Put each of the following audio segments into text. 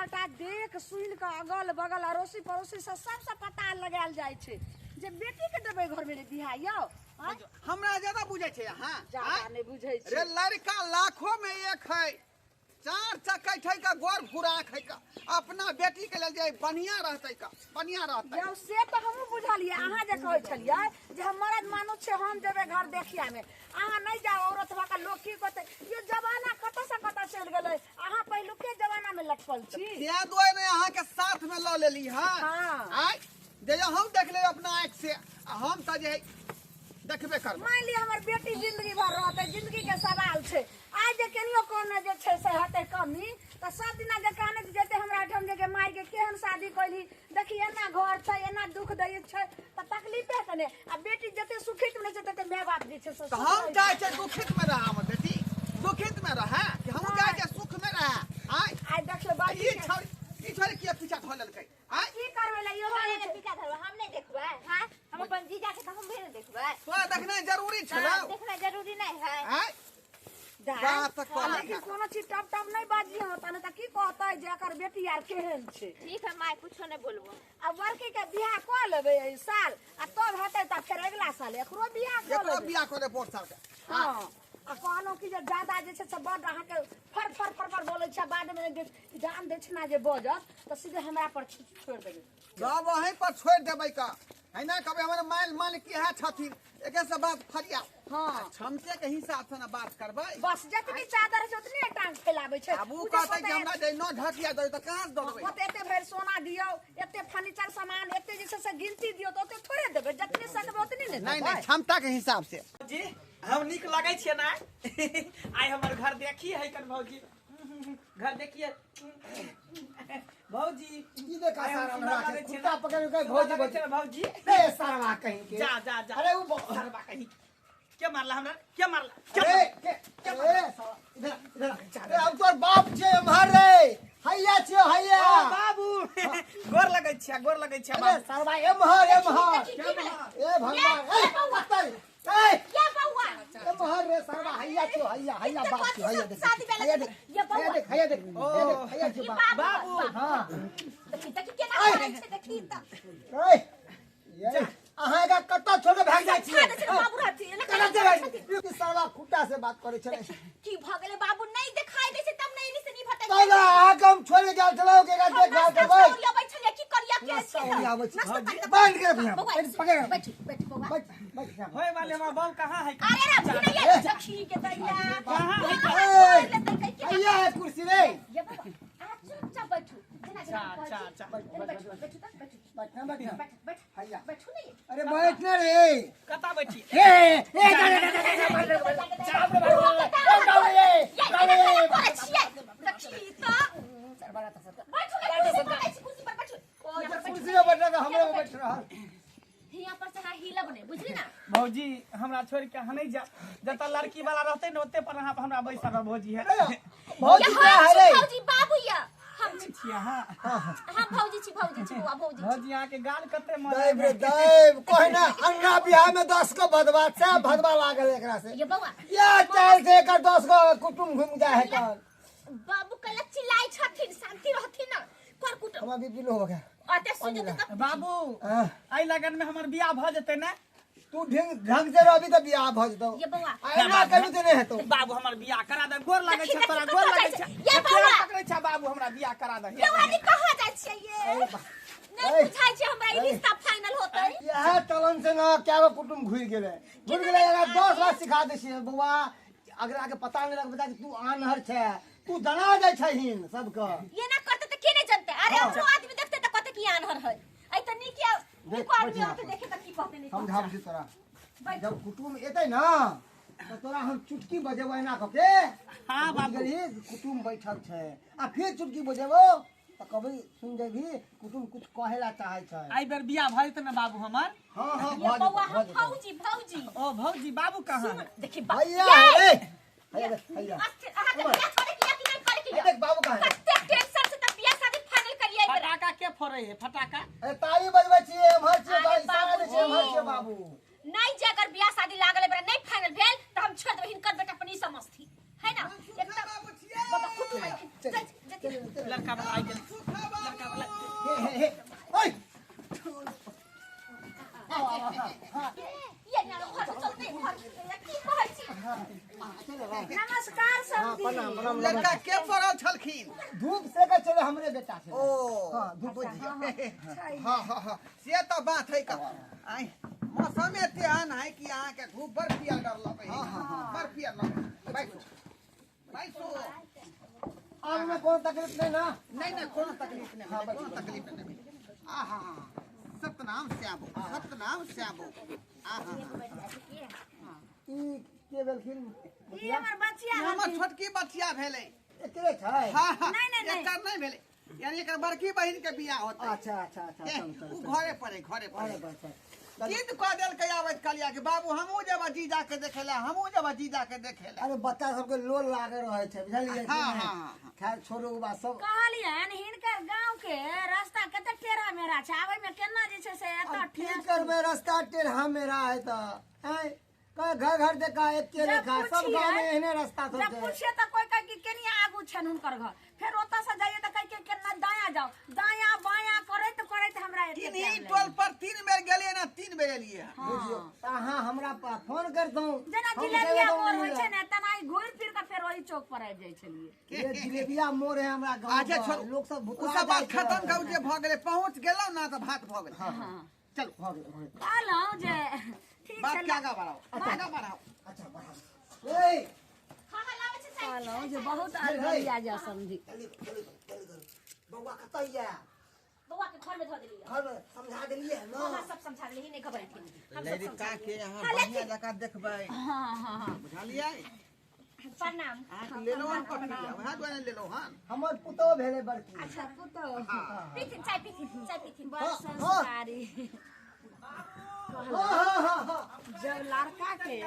टाटा देख सुन के अगल बगल अड़ोसी पड़ोसी से सबसे पता लगायल जाय छे जे बेटी के देबे घर में बियाह यो हमरा ज्यादा बुझे छे हां ज्यादा नहीं बुझे छे रे लड़का लाखों में एक है चार चक्के छै का गोर फुरा है का अपना बेटी के ले जाय बढ़िया रहते का बढ़िया रहते यो से तो हमहु बुझलिए अहाँ जे कहै छलिए जे हम मर्द मानु छे हम देबे घर देखिया में अहाँ नहीं जाओ औरत का लोग की कहते ये जमाना कत से कत चल गेलै अहाँ पहलु के जमाना में लटकल छी या दोय ने अहाँ के साथ में ल लेली हां हां आय जे हम देख ले अपना आंख से हम त जे देखबे कर मान ली हमर बेटी जिंदगी भर रहते जिंदगी के सवाल छे आज जे केनियो कोनो जे छे से हते कमी त सब दिना जे कहने जेते हमरा ठम जे मार के केहन शादी कइली देखी एना घर छै एना दुख दै छै त तकलीफ है कने आ बेटी जते सुखित में छै तते माय बाप जे छै से हम जाय छै दुखित में रहा हम बेटी दुखित में रहा कि हम जाय छै सुख में रहा आय देख ले बाजी ई छोरी के पीछा धो लेलकै आय की करबे ला यो हमने पीछा धरबा हम नहीं देखबै हां हम अपन जीजा के त हम भी नहीं देखबै तो देखना जरूरी छै देखना जरूरी नहीं है आय बात कहला कि कोनो चीज टप टप नहीं बाजी होता न त की कहतै जे एकर बेटी यार केहन छै ठीक है माय कुछो नहीं बोलबो अब लड़की के बियाह क लेबे ई साल आ तब हेतै त फेर अगला साल एकरो बियाह क एकरो लेबे बियाह करे पोर साल के हां आ कहनो कि जे ज्यादा जे छै से बड अहाँ के फर फर फर फर बोलै छै बाद में जान दक्षिणा जे बजत त सीधे हमरा पर छोड़ देबे सब वहीं पर छोड़ देबै का है ना कभी हमारे माल मालिक की है छथिन एके से बात फरिया हां क्षमते के हिसाब से ना बात करबै बस जतनी चादर छै उतनी टांग फैलाबै छै अब उ कहतै कि हमरा जे न ढकिया दे त कहां से दबै ओते एते भर सोना दियो एते फर्नीचर सामान एते जे छै से गिनती दियो त ओते थोड़े देबे जतनी सकबे उतनी ने नहीं नहीं क्षमता के हिसाब से जी हम निक लगे छे ना आइ हमर घर देखी है कन भौजी घर देखिए भौजी ई देखा सारा हमरा के कुत्ता पकड़ के भौजी भौजी बच्चे भौजी ए सारा कहीं के जा जा जा अरे वो सरबा कहीं क्या मारला हमरा क्या मारला अरे के इधर इधर अरे अब तोर बाप छे हमर रे हैया छे हैया बाबू गोर लगै छै अरे बाबू सरवा एमहर ए भगवान ए पत्तल ए क्या बउआ एमहर रे सरवा हैया छे हैया बाप छे हैया देख हैया देख हैया छे बाबू हां देखी देखी केना करे छै देखी त ए ये अहाँ का कत्ता छोड़ के भाग जाय छी बाबू रहती एना कना दे कि साला खुट्टा से बात करे छले की भ गेले बाबू नहीं दिखाई दे छै तब नहीं इनी से नहीं भटक तोला आ कम छोड़ के जाल चलाओ के का देख भाग करबै या बैठ छलिए की करिया के सौरी आबै छी बांध के भैया पकड़ बैठ बैठ बउआ बैठ होय वाले हमर बम कहां है अरे रे भीड़िया देखी के दैया कहां है हैया है कुर्सी रे ये बाबा आ चुपचाप बैठू अच्छा बैठू बैठ बैठ हैया बैठू नहीं अरे बैठ ना रे कता बैठी ए कुर्सी पे बैठ के हमरा बैठ रहा यहाँ पर से हिला बने बुझली ना भौजी हमरा छोड़ के हम नहीं जा जत लड़की वाला रहते न ओते पर हमरा बैसा भौजी है भौजी क्या है रे भौजी बाबू या हम छिया हां हां भौजी छी बुआ भौजी भौजी यहाँ के गाल कते दैव रे दैव कहना अन्ना बियाह में 10 को भदवा से भदवा लागल एकरा से ये बउआ या चाल से एकर 10 को कुटुम घुम जाए है कल बाबू कल चिल्लाई छथिन शांति रहथिन ना कर कुटुम हमरा बीपी लो हो गया अते सुन त बाबू आई लगन में हमर बियाह भ जते ना तू ढंग से रहबी त बियाह भ जतो ये बउआ एना कभी तो नहीं हेतो बाबू हमर बियाह करा दे गोर लागे छै तोरा गोर लागे छै ये बउआ पकड़े छै बाबू हमरा बियाह करा दे जवानी कहां जाय छै ये नहीं बुझाय छै हमरा ई रिश्ता फाइनल होतै यह चलन से ना क्या वो कुटुम घुर गेले अगर 10 बार सिखा दे छी बउआ अगर आगे पता नहीं लग बता कि तू आनहर छे तू दना जाय छहिन सबका ये ना करते त के नहीं जानते अरे जो आदमी देखते त कहते कि आनहर है आई त नी के देखो आदमी आके देखे त की कहते नहीं समझाब छी तोरा जब कुटुम एतै ना तो तोरा हम चुटकी बजेबै ना कके हां बाबू कुटुम बैठल छै आ फिर चुटकी बजेबो त कभी सुन जेबी कुटुम कुछ कहेला चाहे छै आई बेर बियाह भ जते ना बाबू हमर हां ये बउआ हम भौजी ओ भौजी बाबू कहां है देखी भैया रे भैया आहा के बियाह छोड़े किया कि नहीं करे किया देख बाबू कहां है कते टेंशन से त बियाह शादी फाइनल करिए फटाका के फोड़े है फटाका ए ताली बजबै छी हमर छै भाई सारा दे छै हमर छै बाबू नहीं जे अगर बियाह शादी लागल बेरा नहीं फाइनल भेल त हम छोड़ देबै हिनकर बेटा अपनी समझथी है ना एकदम बाबा कुटुम लड़का वाला आई गेल लड़का वाला ओए ये ना घर चलते घर की कहै छी नमस्कार समधी प्रणाम प्रणाम लड़का के पड़ल छलखिन धूप से के चले हमरे बेटा से ओ हां धूप हाँ हाँ हाँ से तो बात है का आई मौसम एते आन है कि अहाँ के खूब बर्फिया डर लगे हां हां बर्फिया लगे बैठो बैठो आग में कोई तकलीफ नहीं ना नहीं नहीं कोनो तकलीफ नहीं है कोनो तकलीफ नहीं आहा सतनाम श्यामो आहा ई के बेलखिन ई हमर बच्चिया हमर छोटकी बच्चिया भेले एकरे छै हां हां नहीं, नहीं, नहीं। एकर नहीं भेले यानी एकर बड़की बहिन के बियाह होता अच्छा अच्छा अच्छा चल उ घरे पड़े अरे बस जिद कह देल के आवत कलिया के बाबू हमहू जब जीजा के देखेला हमहू जब जीजा के देखेला अरे बच्चा सबके लोल लागे रहे छै बुझलिए कि हाँ, नहीं? हाँ, हाँ। खैर छोड़ो बात सब कहलियन हिनकर गांव के रास्ता कते टेढ़ा मेरा छै आबै में केना जे छै से एत अब की ठेस करबे रास्ता टेढ़ा मेरा है तो हैं का घर देखा एक के जब देखा सब पूछिए- गांव में एहने रास्ता सब जब छै पूछे त कोई कह कि केनिया आगू छन हुनकर घर फिर ओतऽ से जाइए त कह के केना दायां जाओ दायां बायां करैत हमरा एते तीन टाइम ही लागि टोल पर 3 बेर गेलिए ना 3 बेर एलिए बुझियो अहाँ हमरा पास फोन करतौ जेना जिलेबिया मोड़ होइ छै ने तेना ई घुरि फिर के फेर ओही चौक पर आबि जाइ छलिए ये जिलेबिया मोड़ है हमरा गांव अच्छा का। छोड़ लोग सब उ भुतवा सब बात जाइ छै। खत्म कर जे भ गेले पहुंच गेलौ ना त भात भ गेल हाँ हाँ चलो हो गए कहलहुँ जे ठीक बात छै के आगा बढ़ाओ आगा बढ़ाओ अच्छा बढ़ा ए हां हां लावे छै कहलहुँ जे बहुत अलगलिया जा समझी बउआ कतै या बउआ के घर में धो देलिए घर में समझा देलिए ना हां सब समझा देली नहीं खबर थी हम सब लड़का के यहाँ बढ़िया जगह देखबै हाँ हाँ हाँ बुझलिए प्रणाम आ ले लो हम कॉफी वहां द्वारा ले लो हां हमर पुतो भेले बड़की अच्छा पुतो पीथिन चाय पीथिन बड़ संस्कारी हाँ हाँ हाँ हाँ जब लड़का के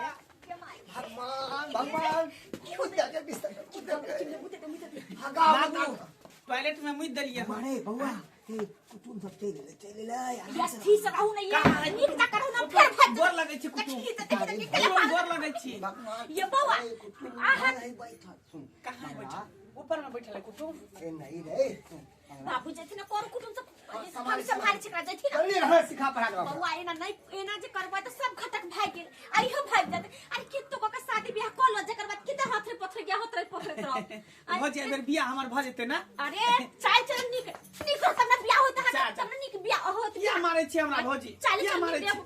भगवान खुद जाके बिस्तर भगा बाबू टॉयलेट में मुद दलिए मारे बउआ के कुटुम सब चले ले यस ठीक से कहू नहीं ये नीक ना करू ना फिर भाग गोर लगै छै कुटुम गोर लगै छी ये बउआ आहा नहीं बैठा सुन कहाँ बैठल ऊपर में बैठल है कुटुम ए नहीं रे बाबू जथि ना कोन कुटुम सब हम संभाल छिकरा जथि ना चलिए हमें सिखा पढ़ा दो बउआ एना नहीं एना जे करबा त सब खटक भाग गेल आई हम भाग जाते अरे कितो का शादी ब्याह कर लो जेकर बाद किता हाथ रे पथर गया होत रे हो जे अगर बियाह हमर भ जेते ना अरे चाय चल निक निक तब बियाह होत है तब निक बियाह होत या मारे छी हमरा भौजी या मारे छी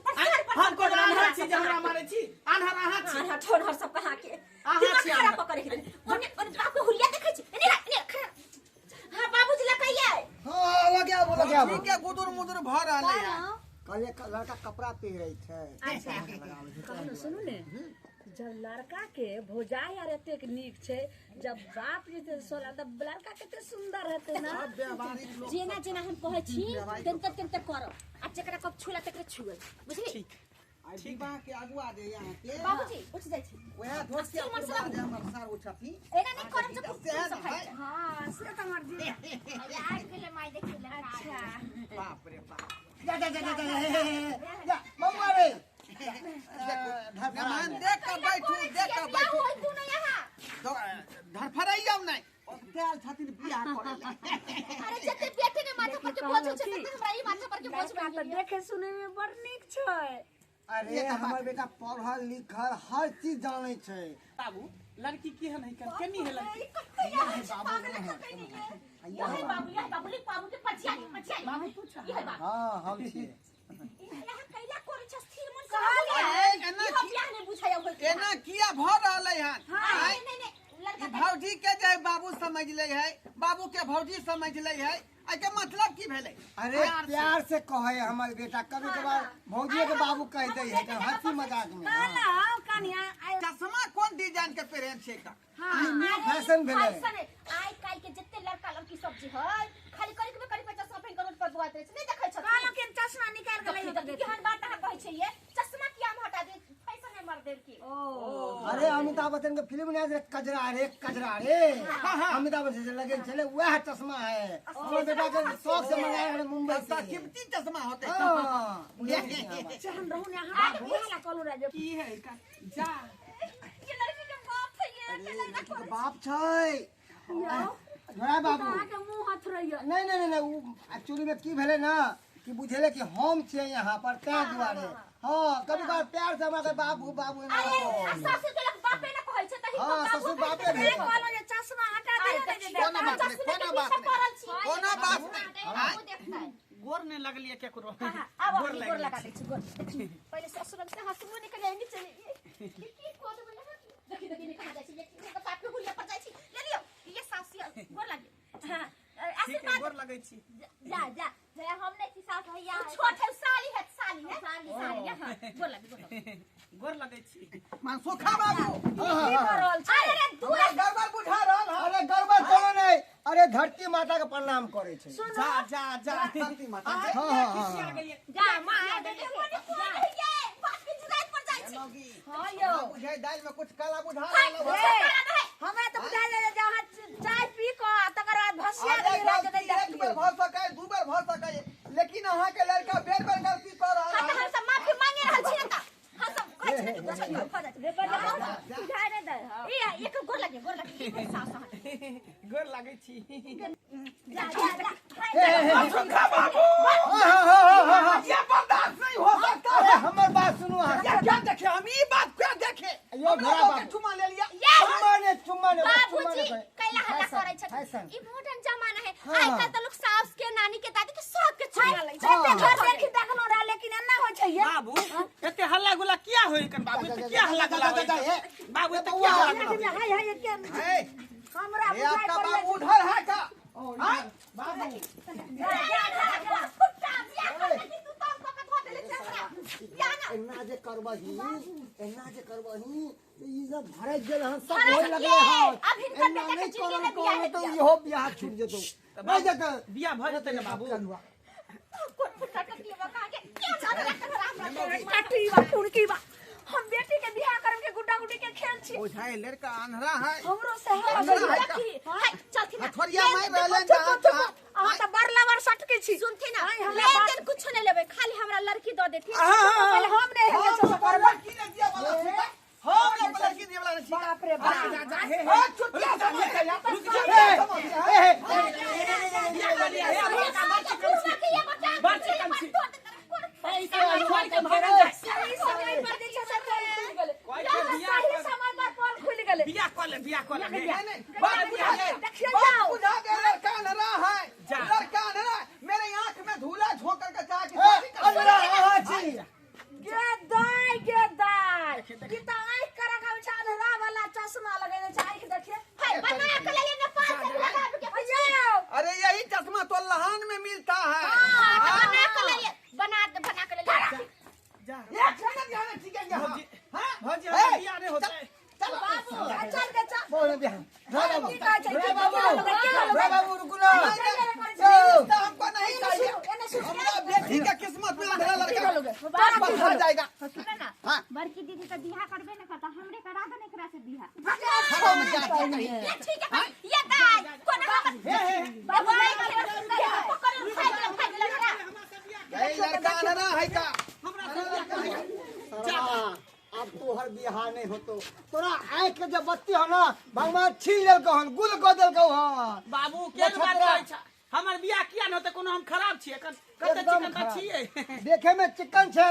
हम को आन्हर छी जे हमरा मारे छी आन्हर अहाँ छी हां ठोर हर सब कहा के अहाँ छी खराब पकड़ के ओने बाप हुलिया देखै छी ने हां बाबूजी लकैया हां वो क्या बोला क्या ठीक है गुदुर मुदुर भ रहले है कल एक लड़का कपड़ा पहन रही है अच्छा कहलहुँ सुनू ने जब लड़का के भोजाई आर एतेक नीक छै जब बाप जे सोला तब लड़का कते सुंदर हेतै ना व्यावहारिक लोग जेना जेना हम कहै छी तेनते करो आ जेकरा कब छुला तकरे छुए बुझली आई विवाह के आगुआ जे यहाँ के बाबूजी उठ जाइ छी वह धोती अपना जे हमर सार उठती एना नहीं करब जे कुछ सफाई हाँ से तो मर्जी आज के ले माई देख ले अच्छा बाप रे बाप जा बउआ रे मेहमान देख के बैठू देख के बैठू होय तू ना यहाँ धरफड़ाइयम नहीं तेल छथिन बियाह करे अरे जते बेटे ने माथा पर के बोझ छै तते हमरा ई माथा पर के बोझ लड़का तो देखे सुने में बड़ नीक छै अरे हमर बेटा पढ़ल लिखल हर चीज जाने छै बाबू लड़की केहन है केनी है लड़की ये बाबू ले बाबू के पछिया बाबू पूछ ये बाबू हाँ हम छियै यहाँ कैला करे छ स्थिर मन अरे, एना ये की- बियाह ने बुझाया होय एना किया भ रहले हन हां नहीं लड़का ई भौजी के जे बाबू समझ ले है बाबू के भौजी समझ ले है आई के मतलब की भेले अरे प्यार से कहे हमर बेटा कभी कभार भौजी के बाबू कह दे है कि हंसी मजाक में कहलहुँ कनिया चश्मा कौन डिजाइन के पहन छै का फैशन भेलै आई काल के जत्ते लड़का लड़की सब जे है खाली करी पे चश्मा पहन के रोड पर बुआते छै नहीं देखै छ कहलहुँ कि चश्मा निकाल के लइयो देखि केहन बात अहाँ कहै छै ये चश्मा किया हम हटा दे पैसा नहीं मार देर की अरे अमिताभ बच्चन के फिल्म ने कजरा रे अमिताभ बच्चन लगे चले वह चश्मा है हमर बेटा के शौक से मंगाया है मुंबई सस्ता से कीमती चश्मा होते हाँ चहन रहू ने अहाँ बियाह ला कहलहुँ रे जे की है का जा ये लड़की के बाप है ये अरे लड़की के बाप छै झोरा बाबू कहाँ के मुंह हाथ रहिए नहीं वो एक्चुअली में की भेले ना कि बुझेले कि हम छे यहाँ पर तै दुआरे हाँ कभी कभार प्यार से हमरा बाबू बाबू एना अरे सासू के लोग बापे ना कहै छै तही हाँ ससुर बापे मैं भेल कहलो जे चश्मा हटा दे कोना बात नहीं कोना बात नहीं कोना बात नहीं गोर ने लगलिए केकरो अब गोर लगा दै छी गोर पहिले ससुर से हंसबो निकल आएंगे चले की कोद बोले देखी देखी निकल जाय छी एक के साथ में हुलिया पर जाय छी ले लियो ये सासी गोर लगे हां ठीक है गोर लगै छी जा जा जे हमने की सास भैया छोटे साली है साली हां गोर लगे गोर लगै छी मान सुखा बाबू की कर रहल छै अरे पूरा गड़बड़ बुझा रहल है अरे गड़बड़ कोनो नहीं अरे धरती माता के प्रणाम करे छै जा जा जा धरती माता हाँ खिसिया गेलिए जा मां देखो ये बात की जुदाई पर जाय छी लगी हां यो बुझे दाल में कुछ काला बुझा ए, रहल है हमरा तो बुझाइल जे जहाँ चाय पी क तकर बाद भसिया अरे गेल जे गलती एक बार भर सकै दू बार भर सकै लेकिन अहाँ के लड़का बेर बेर गलती कर रहल हम है सब माफी मांगे रहल छी ना हम सब कहै छी बुझाइ नै दे ई एक गोर लगे सास गोर लगै छी जा जा सुखा बाबू ये बर्दाश्त नहीं हो सकता अरे हमर बात सुनो ये क्या देखे हम ई बात क्या देखे यो घोड़ा बाबू चुमा ले लिया चुम्मा ने बाबूजी कैला हल्ला करै छ फैशन ई मॉडर्न जमाना है हाँ। आजकल तो लोग सास के नानी के दादी के सब के चुमा लै छै एते घर देखि देखलो रहा लेकिन एना होय छै ये बाबू एते हल्ला गुला किया होई कन बाबू एते क्या हल्ला गुला होई बाबू एते क्या हल्ला गुला हाय हाय के ए हमरा ये बुझाइ आपका पड़ले बाबू उधर है का हां बाबू एना जे करबही ई सब भरत गेल हन सब होय लगले हन अभी एना नहीं करल कोनो तो इहो बियाह छूट जेतो नहीं देख बियाह भ जेतै ना बाबू काटी बा कुणकी बा हम बेटी के बियाह करम के गुड्डा गुड्डी के खेल छी बुझाए लड़का अंधरा है हमरो से है हथोरिया मार रहले अहाँ त बरला बर सटके छी सुनथी ना नहीं, हमरा लेन बात- देन कुछ नहीं लेबे खाली हमरा लड़की दो देती पहले हम नहीं है सब करबा लड़की ने दिया वाला सीधा हम ने लड़की दिया वाला सीधा बाप रे बाप ए छुट्टियां समझ गया सही समय पर जे छै से खुल गेलै सही समय पर पोल खुल गेलै बियाह कर ले बात देखिए बात जाओ बुझा दे लड़का अंधरा है लड़का अंधरा मेरे आंख में धूला झोंकर के चाह के शादी कर अंदर आहा छी गे दाई कि त आँख करा का छान रा वाला चश्मा लगेने छै आँख देखिए बना के ले ने 5 लगा के भैया अरे यही चश्मा तो लहान में मिलता है बना के ले जा एक सेकंड यहाँ ठीक है यहाँ भौजी हमारा बियाह नहीं होता है चल बाबू चल के चल बोल बियाह रे बाबू की कहै छै रे बाबू रे रे बाबू रुको ना रिश्ता हमको नहीं चाहिए हमारा बेटी का किस्मत में अंधेरा लड़का बंधा जाएगा हाँ बड़की दीदी का बियाह करबे न करता हमरे करा दे एकरा से बियाह खड़ो में जाती कहीं ये ठीक है ये दाई कोना बाबू पकड़ खाई लड़का यही लड़का अंधरा है का अब तोहर बियाह नहीं होतो तोरा आँख के जब बत्ती हो ना भगवान छीन लेलको हन गुल कऽ देलको हन बाबू केन बात कहै छ हमर बियाह किया न होते कोनो हम खराब छियै कते एकदम चिकन खराब। छियै देखे में चिकन छे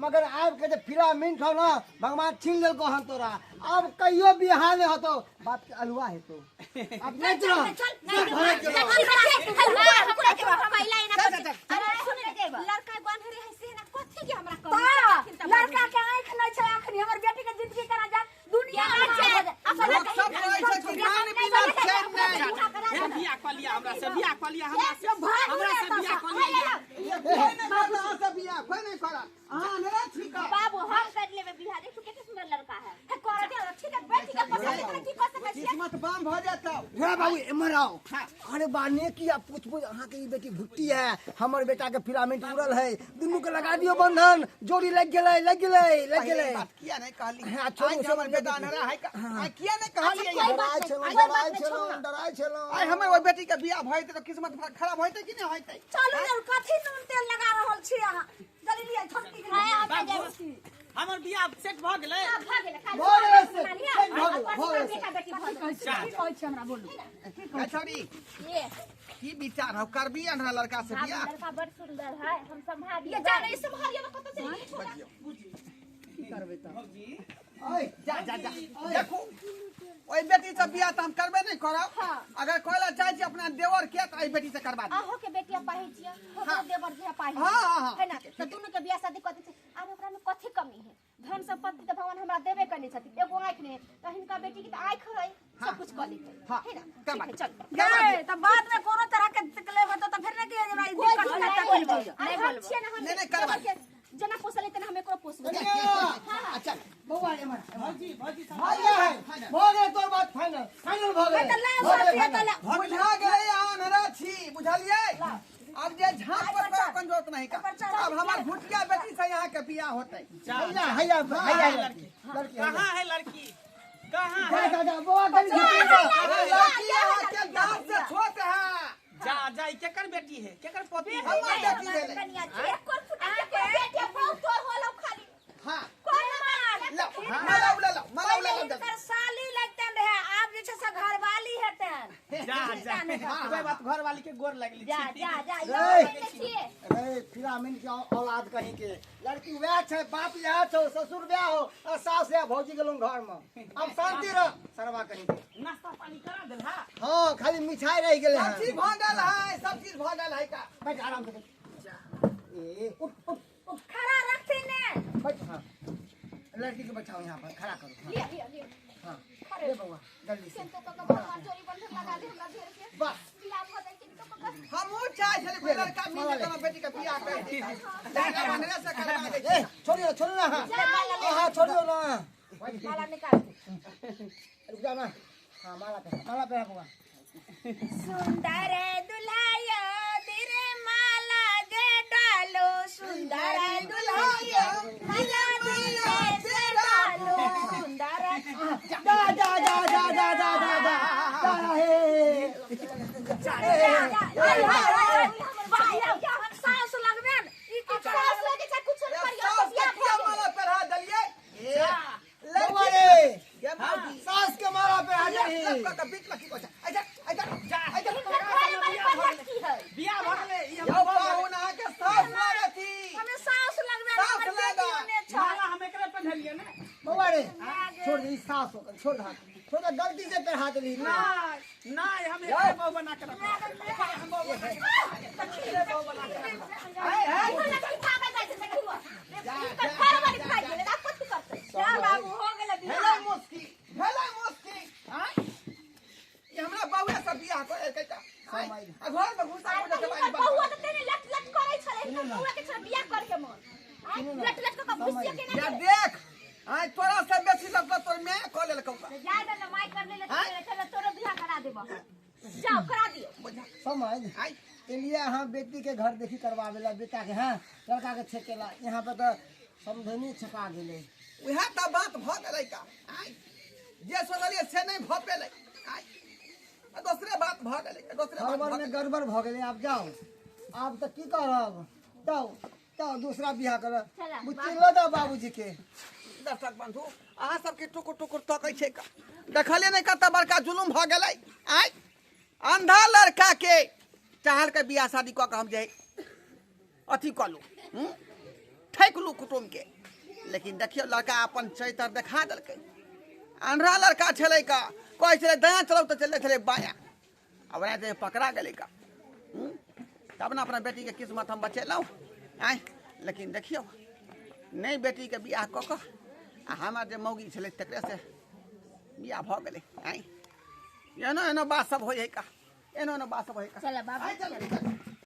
मगर आब के जे फिलामेंट हो ना भगवान छीन लेलको हन तोरा अब कहियो बियाह नहीं होतो बाप के अलुआ है तो अब नहीं चलो लड़का गंधरे है से ना कथि के हमरा लड़का के आँख नहीं छै अखनी हमर बेटी के जिंदगी करा जा दुनिया लोग सब कहै छै कि मान बिना चैन नहीं बियाह कऽ लिया हमरा से बियाह कऽ लिया हमरा से बियाह कऽ लिया कोई नहीं करता है सब बियाह कोई नहीं करा हां अंधरा ठीक है बाबू हम कर लेबे बिहार देखो कितना सुंदर लड़का है कर दे ठीक है बेटी का पसंद है की कर सकै छी किस्मत बाम भ जाता रे बाबू इमर आओ अरे बाने की आप पूछ अहाँ के ई बेटी भुट्टी है हमर बेटा के फिलामेंट उड़ल है दुनू के लगा दियो बंधन जोड़ी लग गेलै बात किया नहीं कहली हाँ, छोड़ू, आज हमर बेटा अंधरा है का आ किया नहीं कहली डराय छलो आई हमें वो बेटी के बियाह भइते तो किस्मत खराब होइते कि नहीं होइते चलू ने कथी नून तेल लगा रहल छी अहाँ जल्दी लिए छोटकी के हमर बियाह सेट भ गेलै हां भाग गेल खाली भऽ गेलै से, बना लिया। भऽ गेलै, और भऽ गेलै बेटा बेटी भऽ गेल। की कहै छै हमरा बोलू छोरी ये की विचार हो करबी अनरा लड़का से बियाह लड़का बड़ सुंदर है, हम संभाल ये जाने इस संभालिए में कत चली गई छोड़ा। ओए जा जा जा देखो ओई बेटी से बियाह त हम करबे नहीं करब। अगर कोइला चाहे छी अपना देवर के त ओई बेटी से करबा दे। आहो के बेटिया पाही छिया, हो देवर जे पाही हाँ। है ना। त दुनु के बियाह शादी कथि छै, आब ओकरा में कथि कमी है। धन संपत्ति त भगवान हमरा देबे करने छथि, एगो आंख नहीं त हिनका बेटी की त आंख है, सब कुछ कर ली है ना। करबा ठीक है, चल गए त बाद में कोनो तरह के तकलीफ होता त फिर नहीं कि हमरा ई दिक्कत हो जाता कोई बोल हम छिए ना, हम नहीं, करबा। जना पोसले तना हम एकरो पोसबे। अच्छा बउआ एमर भौजी भौजी सब भैया है भऽ गेलै तोर बात फाइनल फाइनल भऽ गेलै त ला साथी त ला बुझा गए अनरा छी बुझलिए। अब जे झांप पर अपन जरूरत नहीं का। अब हमार भुटिया बेटी से यहाँ के बियाह होतै। हैया हैया हैया लड़की कहाँ है लड़की कहाँ जा है जा जा बउआ कनी अरे लड़की यहाँ के दांत से छोट है। जा जा ई केकर बेटी है केकर पोती है हमार बेटी भेलै। कनिया एक और फुटा के बेटिया बहुत तोर होलो खाली हाँ कोई मार लो मला उला लो मला उला लो इनकर साली लगतन रहे, आब जे छै से घरवाली हेतन। जा जा कोई बात घर वाली के गोर लगली जा छी जा जा ए। ये छिए। अरे फिरामिन के औलाद कहीं के लड़की वह छै, बाप यहाँ छौ, ससुर ब्याह हो और सास या भौजी गेलौं घर में। अब शांति रह सरवा कहीं के। नाश्ता पानी करा देल हा हाँ खाली मिठाई रह गेले सब चीज हैं। भगल है, सब चीज भगल है का। बैठ आराम से ए उठ उठ उठ खड़ा रखती ने बैठ। हाँ लड़की को बैठाओ यहाँ पर खड़ा करो। हाँ, लिया लिया लिया हाँ ले बउआ जल्दी से सेंतो का बड़ा चोरी बंधक लगा दे हमरा घेर के बस बियाह हो जाए कि तो हम चाहे छले कोई लड़का मिल जाए तो बेटी का बियाह कर दी। लड़का बनने से करवा दे। ए छोड़ियो छोड़ो ना। हाँ हाँ छोड़ियो ना। माला निकाल के रुक जा ना। हाँ माला पे बउआ। सुंदर दुल्हाया तेरे माला गे डालो, सुंदर दुल्हाया माला धीरे से डालो, सुंदर जा जा जा जा जा जा जा जा सास लगबे ई की सास लगे छै कुछ ये करियो सास बियाह के हो माला पहरा दलिए। बउआ रे ये बाबू सास के माला पे आ जाही। लड़का का बीच लकी को अच्छा अच्छा जा बियाह भ गेलै ई यो पाहुन आ के सास लागती। हमें सास लगबे सास हमर लगा। बेटी होने छ। माला हम एकरे पहनलिए ने बउआ रे छोड़ दे सास हो छोड़ दे छोड़ दे गलती से पहरा देली ना। नहीं हम एकरे बहू बना के रखो हम बहू बना के एकरे बहू बना के रखो जा बाबू हो गेलै हेलो मुस्की हां ये हमरा बाबू से बियाह कर के का आ घर में घुसा के देखे या देख आई तोरा से बेसी लगता तोर मैं कह ले कहूंगा। समझ आई लिए हाँ बेटी के घर देखी करवावेला बेटा के। हाँ लड़का के छेकेला यहाँ पे तो समझनी छका गेले। उहे त बात भ गेलै का। आई जे सोचलिए से नहीं भ पेलै। आई दूसरे बात भ गेलै दूसरे बात गड़बड़ में गड़बड़ भ गेले। आप जाओ आप तो की करब जाओ जाओ दूसरा बियाह कर बुच्ची लो दो बाबूजी के। दर्शक बंधु अहाँ सबके टुकुर टुकुर तकै छै का देखलिए नहीं कत बड़का जुलुम भ गेलै। आई अंधा लड़का के चाहल के बियाह शादी क के हम जे अथी कलू ठैकलू कुटुम के। लेकिन देखियो लड़का अपन चरित्र देखा देलकै। अंधा लड़का छलै का कहै छलै दायां चलौ तो चले छलै बायां। अब रात पकड़ा गेलै का तब ना अपना बेटी के किस्मत हम बचेलौ। आई लेकिन देखियो नहीं बेटी के बियाह क के आ हमार जे मौगी छलै तकरे से बियाह भ गेलै। आई एनो एनो बात सब होइ है का एनो एनो बात सब होइ का। चल बाबू आई चल